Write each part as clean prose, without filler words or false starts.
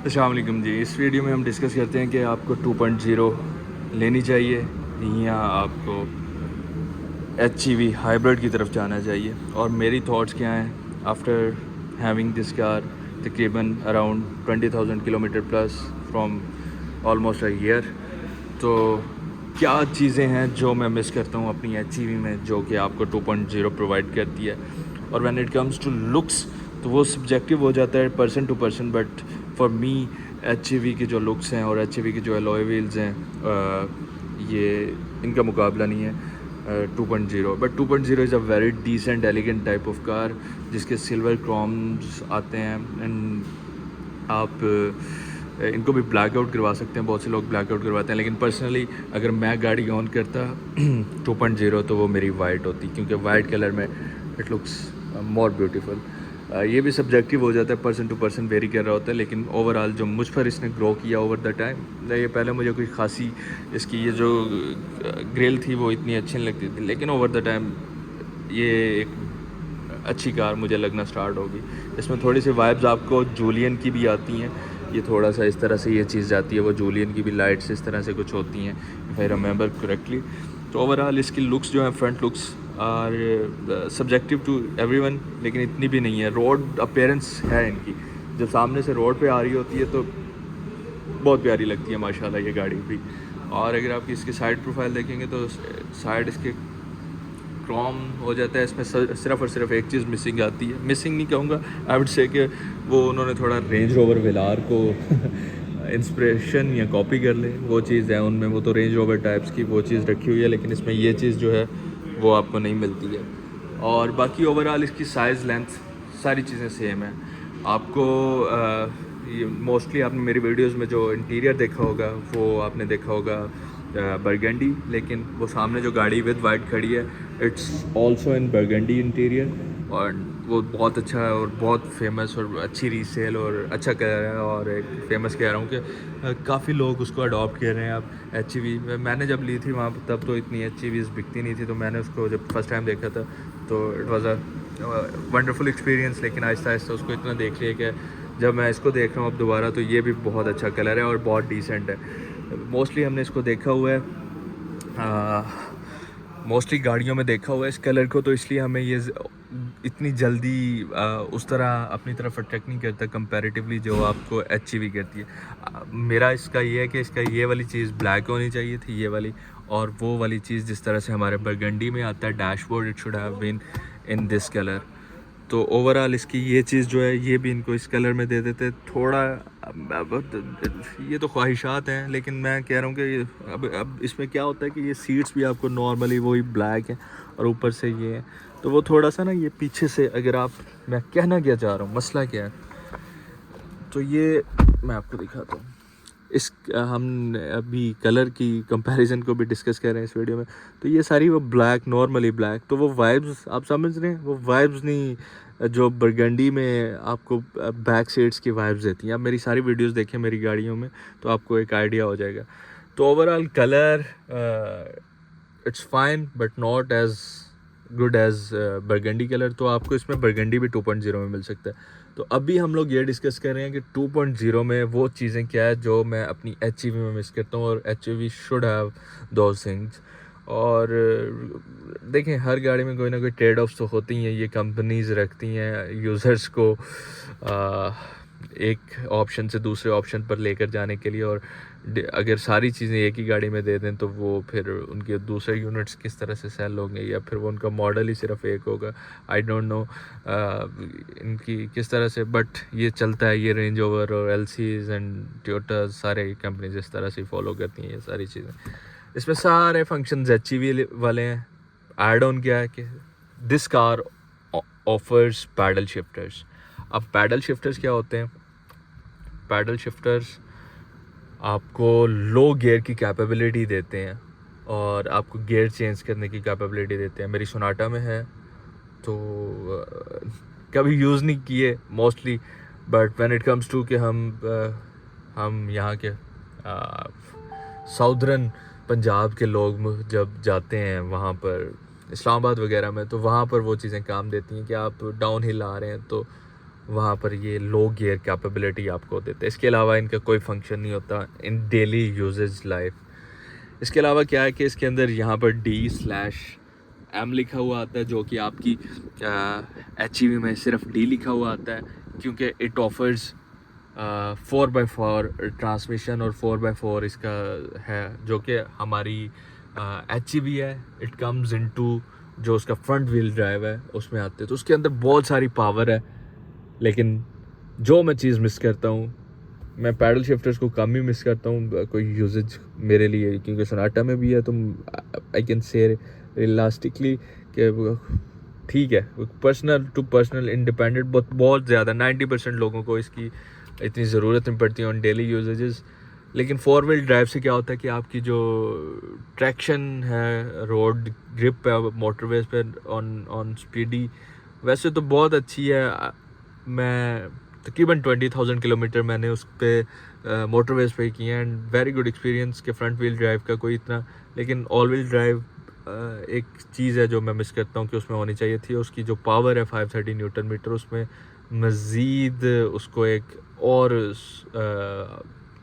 अस्सलाम वालेकुम जी। इस वीडियो में हम डिस्कस करते हैं कि आपको 2.0 लेनी चाहिए या आपको HEV हाइब्रिड की तरफ जाना चाहिए, और मेरी थॉट्स क्या हैं आफ्टर हैविंग दिस कार तकरीबन around 20,000 kilometre plus from almost a year. तो क्या चीज़ें हैं जो मैं मिस करता हूँ अपनी HEV में, जो कि आपको 2.0 प्रोवाइड करती है। और when it comes to looks तो वो सब्जेक्टिव हो जाता है person to person, but for me HEV के जो लुक्स हैं और HEV के जो अलॉय व्हील्स हैं, ये इनका मुकाबला नहीं है 2.0। But 2.0 is a very decent elegant type of car जिसके सिल्वर क्रोम्स आते हैं, एंड आप इनको भी ब्लैक आउट करवा सकते हैं। बहुत से लोग ब्लैक आउट करवाते हैं, लेकिन पर्सनली अगर मैं गाड़ी ऑन करता 2.0 तो वो मेरी वाइट होती, क्योंकि वाइट कलर में इट लुक्स मोर ब्यूटीफुल। ये भी सब्जेक्टिव हो जाता है, पर्सन टू पर्सन वेरी कर रहा होता है, लेकिन ओवरऑल जो मुझ पर इसने ग्रो किया ओवर द टाइम, ये पहले मुझे कोई खासी इसकी ये जो ग्रिल थी वो इतनी अच्छी नहीं लगती थी, लेकिन ओवर द टाइम ये एक अच्छी कार मुझे लगना स्टार्ट होगी। इसमें थोड़ी सी वाइब्स आपको जूलियन की भी आती हैं, ये थोड़ा सा इस तरह से ये चीज़ जाती है, वो जूलियन की भी लाइट्स इस तरह से कुछ होती हैं इफ़ आई रिमेंबर करेक्टली। तो ओवरऑल इसकी लुक्स जो हैं, front looks are subjective to everyone, लेकिन इतनी भी नहीं है। रोड अपीयरेंस है इनकी, जब सामने से रोड पे आ रही होती है तो बहुत प्यारी लगती है माशाल्लाह ये गाड़ी भी। और अगर आप इसकी साइड प्रोफाइल देखेंगे तो साइड इसके क्रोम हो जाता है। इसमें सिर्फ और सिर्फ एक चीज़ मिसिंग आती है, मिसिंग नहीं कहूँगा, आई वुड से कि वो उन्होंने थोड़ा रेंज रोवर वेलार को इंस्पिरेशन या कॉपी कर ले, वो चीज़ है उनमें। वो तो रेंज रोवर टाइप्स की वो चीज़ रखी हुई है, लेकिन इसमें ये चीज़ जो है वो आपको नहीं मिलती है। और बाकी ओवरऑल इसकी साइज़, लेंथ, सारी चीज़ें सेम है। आपको ये मोस्टली आपने मेरी वीडियोस में जो इंटीरियर देखा होगा वो आपने देखा होगा बरगंडी, लेकिन वो सामने जो गाड़ी विद वाइट खड़ी है it's also in burgundy interior, और वो बहुत अच्छा है और बहुत फेमस और अच्छी रीसेल और अच्छा कलर है। और एक फेमस कह रहा हूँ कि काफ़ी लोग उसको अडॉप्ट कर रहे हैं। अब HEV मैंने जब ली थी वहाँ तब तो इतनी HEVs बिकती नहीं थी, तो मैंने उसको जब फर्स्ट टाइम देखा था तो it was a wonderful experience. लेकिन आहिस्ता आहिस्ता उसको इतना देख लिया कि जब मैं इसको देख रहा हूँ अब दोबारा, तो ये भी बहुत अच्छा कलर है और बहुत डिसेंट है। मोस्टली हमने इसको देखा हुआ है, मोस्टली गाड़ियों में देखा हुआ है इस कलर को, तो इसलिए हमें ये इतनी जल्दी उस तरह अपनी तरफ अट्रैक्ट नहीं करता कंपैरेटिवली जो आपको HEV करती है। मेरा इसका ये है कि इसका ये वाली चीज़ ब्लैक होनी चाहिए थी, ये वाली, और वो वाली चीज़ जिस तरह से हमारे बरगंडी में आता है dashboard, it should have been in this colour. तो ओवरऑल इसकी ये चीज़ जो है ये भी इनको इस कलर में दे देते थोड़ा। ये तो ख्वाहिशात हैं, लेकिन मैं कह रहा हूँ कि अब इसमें क्या होता है कि ये सीट्स भी आपको नॉर्मली वही ब्लैक है और ऊपर से ये है, तो वो थोड़ा सा ना ये पीछे से, अगर आप, मैं कहना क्या चाह रहा हूँ, मसला क्या है, तो ये मैं आपको दिखाता हूँ। इस हम अभी कलर की कंपैरिजन को भी डिस्कस कर रहे हैं इस वीडियो में, तो ये सारी वो ब्लैक, नॉर्मली ब्लैक, तो वो वाइब्स आप समझ रहे हैं, वो वाइब्स नहीं जो बरगंडी में आपको बैक सीट्स की वाइब्स देती हैं। आप मेरी सारी वीडियोस देखें मेरी गाड़ियों में तो आपको एक आइडिया हो जाएगा। तो overall colour it's fine but not as good as burgundy colour, तो आपको इसमें बरगंडी भी 2.0 में मिल सकता है। तो अभी हम लोग ये डिस्कस कर रहे हैं कि 2.0 में वो चीज़ें क्या है जो मैं अपनी HEV में मिस करता हूँ, और HEV should have those things. और देखें, हर गाड़ी में कोई ना कोई ट्रेड ऑफ्स तो होती हैं, ये कंपनीज रखती हैं यूज़र्स को एक ऑप्शन से दूसरे ऑप्शन पर लेकर जाने के लिए, और अगर सारी चीज़ें एक ही गाड़ी में दे दें तो वो फिर उनके दूसरे यूनिट्स किस तरह से सेल होंगे, या फिर वो उनका मॉडल ही सिर्फ एक होगा। आई डोंट नो इनकी किस तरह से, बट ये चलता है। ये रेंज ओवर और LCs एंड टोयोटा सारे कंपनीज इस तरह से फॉलो करती हैं ये सारी चीज़ें। इसमें सारे फंक्शंस HEV वाले हैं। एड ऑन क्या है कि this car offers paddle shifters. अब पैडल शिफ्टर्स क्या होते हैं? पैडल शिफ्टर्स आपको लो गियर की कैपेबिलिटी देते हैं और आपको गियर चेंज करने की कैपेबिलिटी देते हैं। मेरी सोनाटा में है, तो कभी यूज़ नहीं किए mostly, but when it comes to कि हम यहाँ के साउदर्न पंजाब के लोग जब जाते हैं वहाँ पर इस्लामाबाद वगैरह में, तो वहाँ पर वो चीज़ें काम देती हैं कि आप डाउन हिल आ रहे हैं तो वहाँ पर ये लो गियर कैपेबिलिटी आपको देते हैं। इसके अलावा इनका कोई फंक्शन नहीं होता इन डेली यूजेज लाइफ। इसके अलावा क्या है कि इसके अंदर यहाँ पर D/M लिखा हुआ आता है, जो कि आपकी HEV में सिर्फ D लिखा हुआ आता है, क्योंकि इट ऑफर्स 4x4 ट्रांसमिशन और 4x4 इसका है, जो कि हमारी HEV है। इट कम्स इनटू जो उसका फ्रंट व्हील ड्राइव है उसमें आते हैं, तो उसके अंदर बहुत सारी पावर है। लेकिन जो मैं चीज़ मिस करता हूँ, मैं पैडल शिफ्टर्स को कम ही मिस करता हूँ कोई यूजेज मेरे लिए, क्योंकि सोनाटा में भी है, तो आई कैन से रियलिस्टिकली कि ठीक है, पर्सनल टू पर्सनल इंडिपेंडेंट बहुत ज़्यादा 90% लोगों को इसकी इतनी ज़रूरत नहीं पड़ती ऑन डेली यूजेजेस। लेकिन 4 व्हील ड्राइव से क्या होता है कि आपकी जो ट्रैक्शन है, रोड ग्रिप है मोटरवेज पे ऑन स्पीडी, वैसे तो बहुत अच्छी है। मैं तकरीबन 20,000 किलोमीटर मैंने उस पर मोटरवेज पे किए हैं, एंड वेरी गुड एक्सपीरियंस के फ्रंट व्हील ड्राइव का कोई इतना। लेकिन ऑल व्हील ड्राइव एक चीज़ है जो मैं मिस करता हूँ कि उसमें होनी चाहिए थी। उसकी जो पावर है 530 न्यूटन मीटर, उसमें मज़ीद उसको एक और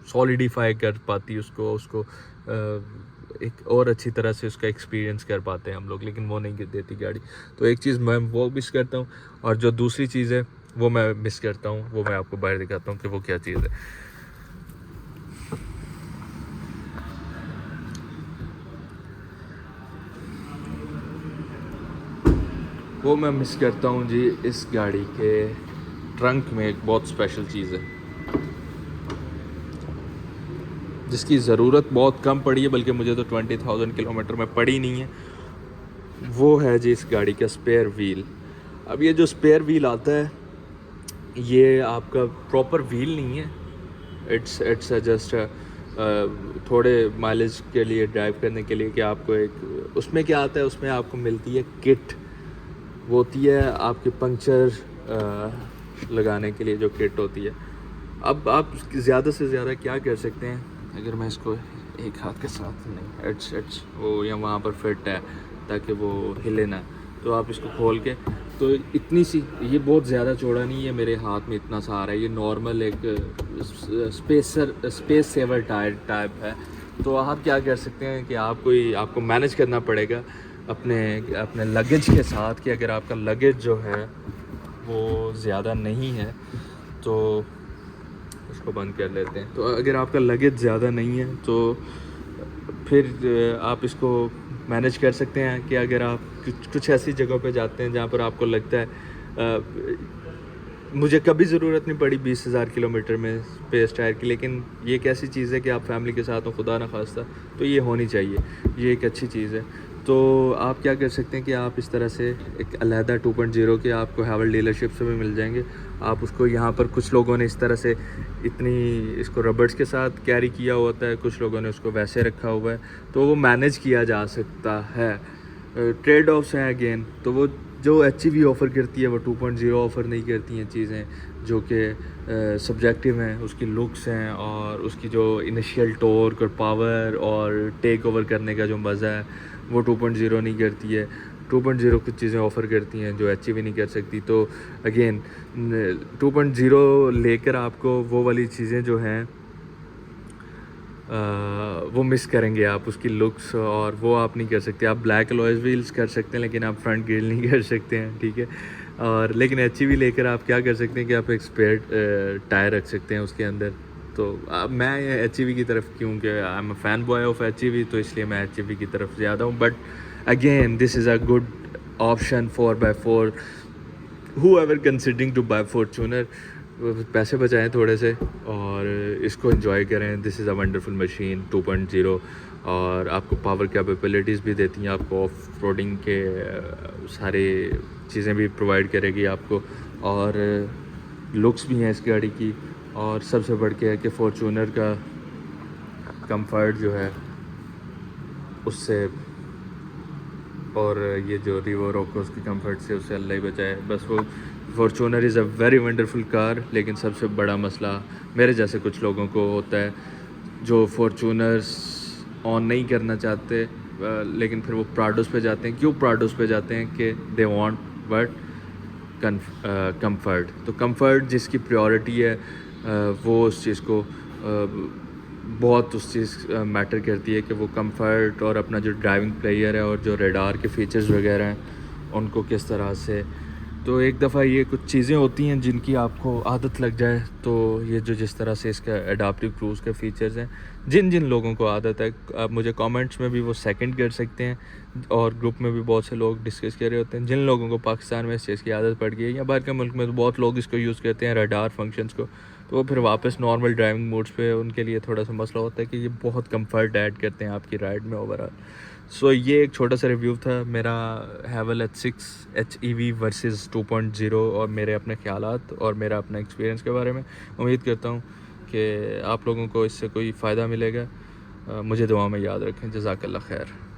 सॉलिडिफाई कर पाती, उसको एक और अच्छी तरह से उसका एक्सपीरियंस कर पाते हैं हम लोग, लेकिन वो नहीं देती गाड़ी। तो एक चीज़ मैं वो मिस करता हूँ, और जो दूसरी चीज़ है वो मैं मिस करता हूँ, वो मैं आपको बाहर दिखाता हूँ कि वो क्या चीज़ है। वो मैं मिस करता हूँ जी, इस गाड़ी के ट्रंक में एक बहुत स्पेशल चीज़ है जिसकी ज़रूरत बहुत कम पड़ी है, बल्कि मुझे तो 20,000 किलोमीटर में पड़ी नहीं है। वो है जी इस गाड़ी का स्पेयर व्हील। अब ये जो स्पेयर व्हील आता है, ये आपका प्रॉपर व्हील नहीं है, इट्स जस्ट थोड़े माइलेज के लिए, ड्राइव करने के लिए, कि आपको एक उसमें क्या आता है, उसमें आपको मिलती है किट। वो होती है आपके पंक्चर लगाने के लिए जो किट होती है। अब आप ज़्यादा से ज़्यादा क्या कर सकते हैं, अगर मैं इसको एक हाथ के साथ नहीं, एट्स वो या वहाँ पर फिट है ताकि वो हिले ना, तो आप इसको खोल के, तो इतनी सी, ये बहुत ज़्यादा चौड़ा नहीं है, मेरे हाथ में इतना सा आ रहा है, ये नॉर्मल एक स्पेस सेवर टाइप है। तो आप क्या कर सकते हैं कि आपको मैनेज करना पड़ेगा अपने लगेज के साथ, कि अगर आपका लगेज जो है वो ज़्यादा नहीं है, तो इसको बंद कर लेते हैं। तो अगर आपका लगेज ज़्यादा नहीं है तो फिर आप इसको मैनेज कर सकते हैं कि अगर आप कुछ ऐसी जगह पे जाते हैं जहाँ पर आपको लगता है मुझे कभी ज़रूरत नहीं पड़ी 20,000 किलोमीटर में स्पेस टायर की, लेकिन ये एक ऐसी चीज़ है कि आप फैमिली के साथ हो, खुदा ना खास्ता, तो ये होनी चाहिए, ये एक अच्छी चीज़ है। तो आप क्या कर सकते हैं कि आप इस तरह से एक अलहदा 2.0 के आपको हैवल डीलरशिप से भी मिल जाएंगे। आप उसको यहाँ पर, कुछ लोगों ने इस तरह से इसको रबर्स के साथ कैरी किया होता है, कुछ लोगों ने उसको वैसे रखा हुआ है, तो वो मैनेज किया जा सकता है। ट्रेड ऑफ्स हैं अगेन, तो वो जो HEV ऑफ़र करती है वो 2.0 ऑफ़र नहीं करती हैं चीज़ें, जो कि सब्जेक्टिव हैं। उसकी लुक्स हैं और उसकी जो इनिशियल टॉर्क और पावर और टेक ओवर करने का जो मज़ा है वो 2.0 नहीं करती है। 2.0 कुछ चीज़ें ऑफ़र करती हैं जो HEV नहीं कर सकती। तो अगेन 2.0 लेकर आपको वो वाली चीज़ें जो हैं वो मिस करेंगे आप, उसकी लुक्स, और वो आप नहीं कर सकते। आप ब्लैक अलॉयज़ व्हील्स कर सकते हैं, लेकिन आप फ्रंट ग्रिल नहीं कर सकते हैं, ठीक है। और लेकिन HEV लेकर आप क्या कर सकते हैं कि आप एक स्पेयर टायर रख सकते हैं उसके अंदर। तो मैं HEV की तरफ, क्योंकि I am a fan boy of HEV, तो इसलिए मैं HEV की तरफ ज़्यादा हूँ। But again this is a good option 4x4 whoever considering to buy Fortuner। पैसे बचाएं थोड़े से और इसको एंजॉय करें। This is a wonderful machine 2.0, और आपको पावर कैपेबिलिटीज़ भी देती हैं, आपको ऑफ रोडिंग के सारे चीज़ें भी प्रोवाइड करेगी आपको, और लुक्स भी हैं इस गाड़ी की। और सबसे बढ़ के है कि फॉर्चूनर का कंफर्ट जो है उससे, और ये जो रिवो रोको उसके कंफर्ट से, उससे अल्लाह ही बचाए। बस वो Fortuner is a very wonderful car, लेकिन सबसे बड़ा मसला मेरे जैसे कुछ लोगों को होता है जो फॉर्चूनर्स ऑन नहीं करना चाहते, लेकिन फिर वो प्राडोस पे जाते हैं। क्यों प्राडोस पे जाते हैं कि दे वांट, बट कंफर्ट। तो कंफर्ट जिसकी प्रायोरिटी है वो उस चीज़ को बहुत उस चीज़ मैटर करती है कि वो कंफर्ट और अपना जो ड्राइविंग प्लेयर है और जो रेडार के फीचर्स वगैरह हैं उनको किस तरह से। तो एक दफ़ा ये कुछ चीज़ें होती हैं जिनकी आपको आदत लग जाए, तो ये जो जिस तरह से इसका एडाप्टिव क्रूज़ के फ़ीचर्स हैं, जिन जिन लोगों को आदत है, आप मुझे कमेंट्स में भी वो सेकंड कर सकते हैं, और ग्रुप में भी बहुत से लोग डिस्कस कर रहे होते हैं। जिन लोगों को पाकिस्तान में इस चीज़ की आदत पड़ गई है या बाहर के मुल्क में तो बहुत लोग इसको यूज़ करते हैं रडार फंक्शंस को, तो वो फिर वापस नॉर्मल ड्राइविंग मोड्स पे उनके लिए थोड़ा सा मसला होता है कि ये बहुत कंफर्ट ऐड करते हैं आपकी राइड में ओवरऑल। सो ये एक छोटा सा रिव्यू था मेरा हैवल H6 HEV वर्सेस 2.0 और मेरे अपने ख्यालात और मेरा अपना एक्सपीरियंस के बारे में। उम्मीद करता हूँ कि आप लोगों को इससे कोई फ़ायदा मिलेगा। मुझे दुआ में याद रखें। जज़ाकल्लाह खैर।